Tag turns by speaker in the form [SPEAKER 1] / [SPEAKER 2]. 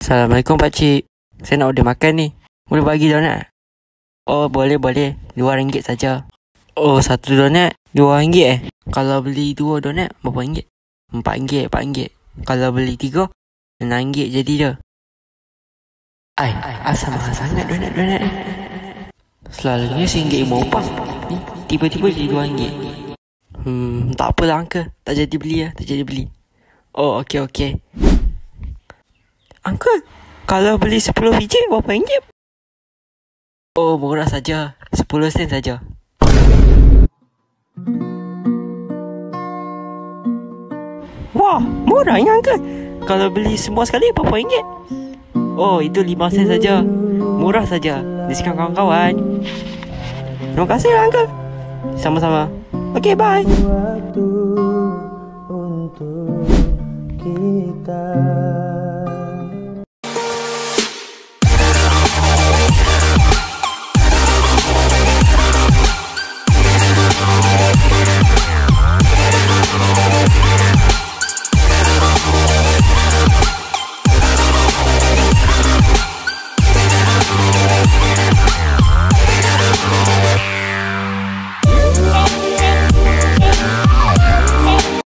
[SPEAKER 1] Assalamualaikum pakcik. Saya nak order makan ni. Boleh bagi donat? Oh boleh. RM2 saja. Oh satu donat RM2 Kalau beli 2 donat berapa ringgit? RM4. Kalau beli 3 RM6 jadi dah. Asal mahal sangat donat ni. Selalunya RM1.50 ni tiba-tiba jadi RM2. Tak apalah uncle. Tak jadi beli. Oh okey. Uncle, kalau beli 10 biji berapa ringgit? Oh murah saja, 10 sen saja. Wah, murahnya uncle. Kalau beli semua sekali berapa ringgit? Oh, itu 5 sen saja. Murah saja. Diskaun kawan-kawan. Terima kasih lah uncle. Sama-sama. Okay, bye. Waktu untuk kita